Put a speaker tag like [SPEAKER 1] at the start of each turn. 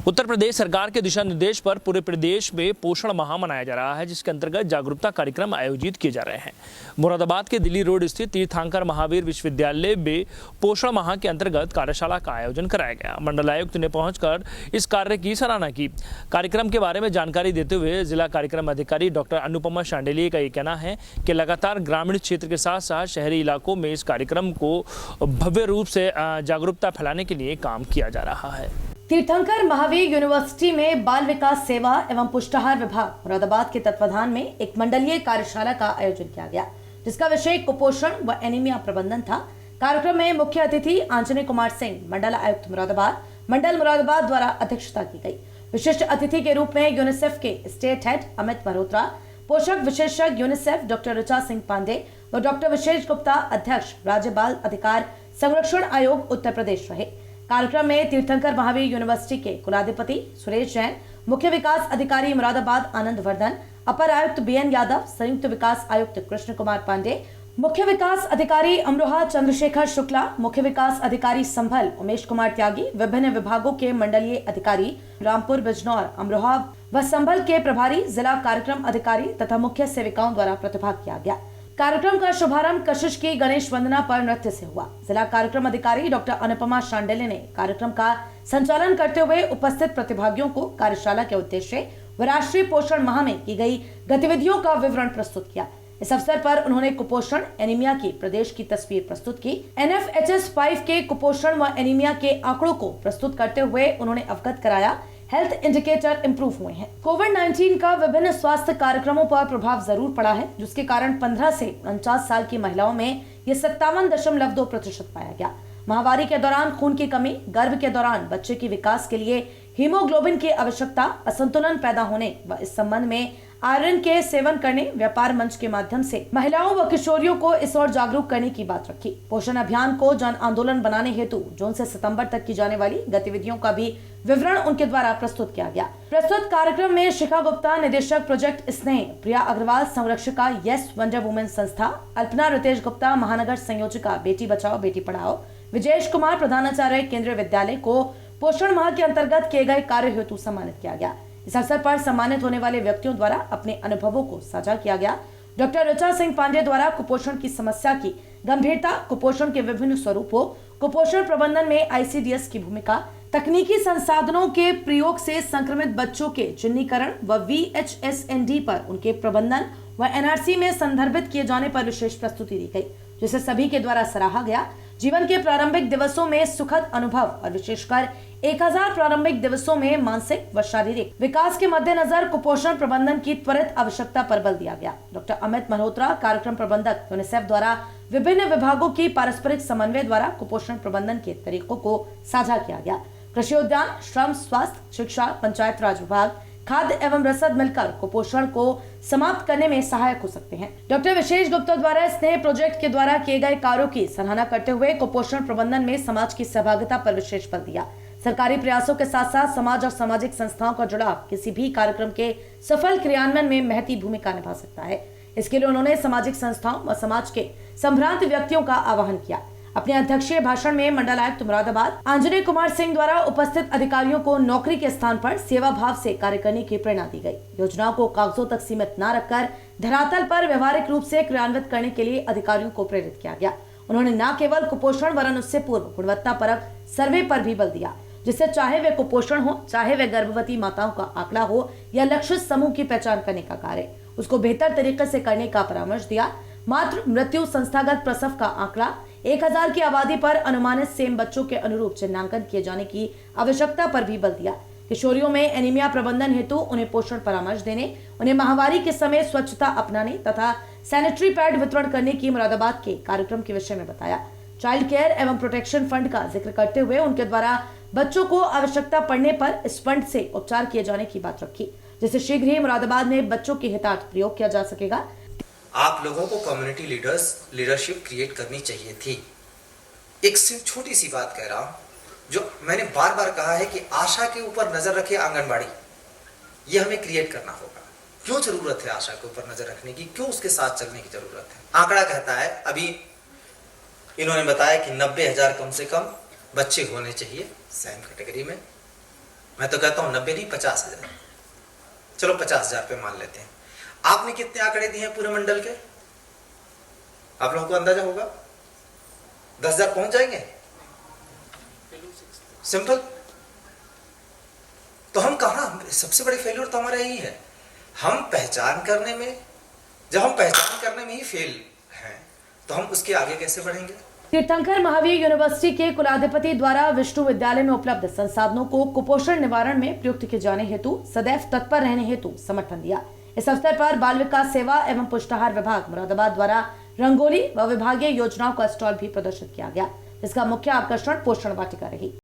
[SPEAKER 1] उत्तर प्रदेश सरकार के दिशा निर्देश पर पूरे प्रदेश में पोषण माह मनाया जा रहा है, जिसके अंतर्गत जागरूकता कार्यक्रम आयोजित किए जा रहे हैं। मुरादाबाद के दिल्ली रोड स्थित तीर्थंकर महावीर विश्वविद्यालय में पोषण माह के अंतर्गत कार्यशाला का आयोजन कराया गया। मंडलायुक्त ने पहुंचकर इस कार्य की सराहना की। कार्यक्रम के बारे में जानकारी देते हुए जिला कार्यक्रम अधिकारी डॉक्टर अनुपमा शांडिल्य का ये कहना है कि लगातार ग्रामीण क्षेत्र के साथ साथ शहरी इलाकों में इस कार्यक्रम को भव्य रूप से जागरूकता फैलाने के लिए काम किया जा रहा है।
[SPEAKER 2] तीर्थंकर महावीर यूनिवर्सिटी में बाल विकास सेवा एवं पुष्टाहार विभाग मुरादाबाद के तत्वाधान में एक मंडलीय कार्यशाला का आयोजन किया गया, जिसका विषय कुपोषण व एनीमिया प्रबंधन था। कार्यक्रम में मुख्य अतिथि आंजनेय कुमार सिंह, मंडल आयुक्त मुरादाबाद, मंडल मुरादाबाद द्वारा अध्यक्षता की गई। विशिष्ट अतिथि के रूप में यूनिसेफ के स्टेट हेड अमित मल्होत्रा, पोषक विशेषज्ञ यूनिसेफ डॉक्टर ऋचा सिंह पांडे और डॉक्टर विशेष गुप्ता, अध्यक्ष राज्य बाल अधिकार संरक्षण आयोग उत्तर प्रदेश रहे। कार्यक्रम में तीर्थंकर महावीर यूनिवर्सिटी के कुलाधिपति सुरेश जैन, मुख्य विकास अधिकारी मुरादाबाद आनंद वर्धन, अपर आयुक्त बीएन यादव, संयुक्त विकास आयुक्त कृष्ण कुमार पांडे, मुख्य विकास अधिकारी अमरोहा चंद्रशेखर शुक्ला, मुख्य विकास अधिकारी संभल उमेश कुमार त्यागी, विभिन्न विभागों के मंडलीय अधिकारी रामपुर, बिजनौर, अमरोहा व संभल के प्रभारी, जिला कार्यक्रम अधिकारी तथा मुख्य सेविकाओं द्वारा प्रतिभाग किया गया। कार्यक्रम का शुभारंभ कशिश की गणेश वंदना पर नृत्य से हुआ। जिला कार्यक्रम अधिकारी डॉक्टर अनुपमा शांडिल्य ने कार्यक्रम का संचालन करते हुए उपस्थित प्रतिभागियों को कार्यशाला के उद्देश्य व राष्ट्रीय पोषण माह में की गई गतिविधियों का विवरण प्रस्तुत किया। इस अवसर पर उन्होंने कुपोषण एनीमिया की प्रदेश की तस्वीर प्रस्तुत की। NFHS 5 के कुपोषण व एनीमिया के आंकड़ों को प्रस्तुत करते हुए उन्होंने अवगत कराया हेल्थ इंडिकेटर इंप्रूव हुए हैं। कोविड-19 का विभिन्न स्वास्थ्य कार्यक्रमों पर प्रभाव जरूर पड़ा है, जिसके कारण 15 से 49 साल की महिलाओं में ये 57.2% पाया गया। महामारी के दौरान खून की कमी, गर्भ के दौरान बच्चे के विकास के लिए हीमोग्लोबिन की आवश्यकता, असंतुलन पैदा होने व इस संबंध में आयरन के सेवन करने, व्यापार मंच के माध्यम से महिलाओं व किशोरियों को इस ओर जागरूक करने की बात रखी। पोषण अभियान को जन आंदोलन बनाने हेतु जून से सितंबर तक की जाने वाली गतिविधियों का भी विवरण उनके द्वारा प्रस्तुत किया गया। प्रस्तुत कार्यक्रम में शिखा गुप्ता, निदेशक प्रोजेक्ट स्नेह, प्रिया अग्रवाल, संरक्षिका यस वंडर वुमेन संस्था, अल्पना रितेश गुप्ता, महानगर संयोजिका बेटी बचाओ बेटी पढ़ाओ, विजयेश कुमार, प्रधानाचार्य केंद्रीय विद्यालय को पोषण माह के अंतर्गत किए गए कार्य हेतु सम्मानित किया गया। इस अवसर पर सम्मानित होने वाले व्यक्तियों द्वारा अपने अनुभवों को साझा किया गया। डॉक्टर ऋचा सिंह पांडे द्वारा कुपोषण की समस्या की गंभीरता, कुपोषण के विभिन्न स्वरूपों, कुपोषण प्रबंधन में ICDS की भूमिका, तकनीकी संसाधनों के प्रयोग से संक्रमित बच्चों के चिन्हीकरण व VHSND पर उनके प्रबंधन व NRC में संदर्भित किए जाने पर विशेष प्रस्तुति दी गई, जिसे सभी के द्वारा सराहा गया। जीवन के प्रारंभिक दिवसों में सुखद अनुभव और विशेषकर 1000 प्रारंभिक दिवसों में मानसिक व शारीरिक विकास के मद्देनजर कुपोषण प्रबंधन की त्वरित आवश्यकता पर बल दिया गया। डॉक्टर अमित मल्होत्रा, कार्यक्रम प्रबंधक यूनिसेफ द्वारा विभिन्न विभागों की पारस्परिक समन्वय द्वारा कुपोषण प्रबंधन के तरीकों को साझा किया गया। कृषि उद्यान, श्रम, स्वास्थ्य, शिक्षा, पंचायत राज विभाग, खाद्य एवं रसद मिलकर कुपोषण को समाप्त करने में सहायक हो सकते हैं। डॉक्टर विशेष गुप्ता द्वारा स्नेह प्रोजेक्ट के द्वारा किए गए कार्यों की सराहना करते हुए कुपोषण प्रबंधन में समाज की सहभागिता पर विशेष बल दिया। सरकारी प्रयासों के साथ साथ समाज और सामाजिक संस्थाओं का जुड़ाव किसी भी कार्यक्रम के सफल क्रियान्वयन में महती भूमिका निभा सकता है। इसके लिए उन्होंने सामाजिक संस्थाओं व समाज के संभ्रांत व्यक्तियों का आह्वान किया। अपने अध्यक्षीय भाषण में मंडल आयुक्त मुरादाबाद आंजनेय कुमार सिंह द्वारा उपस्थित अधिकारियों को नौकरी के स्थान पर सेवा भाव से कार्य करने की प्रेरणा दी गई। योजनाओं को कागजों तक सीमित न रखकर धरातल पर व्यवहारिक रूप से क्रियान्वित करने के लिए अधिकारियों को प्रेरित किया गया। उन्होंने न केवल कुपोषण वरन उससे पूर्व गुणवत्ता परक सर्वे पर भी बल दिया, जिससे चाहे वे कुपोषण हो, चाहे वे गर्भवती माताओं का आंकड़ा हो या लक्षित समूह की पहचान करने का कार्य, उसको बेहतर तरीके से करने का परामर्श दिया। मातृ मृत्यु, संस्थागत प्रसव का आंकड़ा, 1000 की आबादी पर अनुमानित सेम बच्चों के अनुरूप चिन्हांकन किए जाने की आवश्यकता पर भी बल दिया। किशोरियों में एनीमिया प्रबंधन हेतु उन्हें पोषण परामर्श देने, उन्हें महामारी के समय स्वच्छता अपनाने तथा सैनिटरी पैड वितरण करने की मुरादाबाद के कार्यक्रम के विषय में बताया। चाइल्ड केयर एवं प्रोटेक्शन फंड का जिक्र करते हुए उनके द्वारा बच्चों को आवश्यकता पड़ने पर इस फंड से उपचार किए जाने की बात रखी, जिसे शीघ्र ही मुरादाबाद में बच्चों के हितार्थ प्रयोग किया जा सकेगा।
[SPEAKER 3] आप लोगों को कम्युनिटी लीडरशिप क्रिएट करनी चाहिए थी। एक सिर्फ छोटी सी बात कह रहा हूं, जो मैंने बार बार कहा है कि आशा के ऊपर नजर रखे आंगनबाड़ी, ये हमें क्रिएट करना होगा। क्यों जरूरत है आशा के ऊपर नजर रखने की, क्यों उसके साथ चलने की जरूरत है? आंकड़ा कहता है, अभी इन्होंने बताया कि 90,000 कम से कम बच्चे होने चाहिए सैम कैटेगरी में। मैं तो कहता हूं 90 नहीं 50,000, चलो 50,000 पे मान लेते हैं। आपने कितने आंकड़े दिए हैं पूरे मंडल के? आप लोगों को अंदाजा होगा 10,000 पहुंच जाएंगे? सिंपल। तो हम कहां, सबसे बड़ी फेल्योर तो हमारा यही है, हम पहचान करने में, जब हम पहचान करने में ही फेल हैं तो हम उसके आगे कैसे बढ़ेंगे?
[SPEAKER 2] तीर्थंकर महावीर यूनिवर्सिटी के कुलाधिपति द्वारा विश्वविद्यालय में उपलब्ध संसाधनों को कुपोषण निवारण में प्रयुक्त किए जाने हेतु सदैव तत्पर रहने हेतु समर्थन दिया। इस अवसर पर बाल विकास सेवा एवं पुष्टाहार विभाग मुरादाबाद द्वारा रंगोली व विभागीय योजनाओं का स्टॉल भी प्रदर्शित किया गया, जिसका मुख्य आकर्षण पोषण वाटिका रही।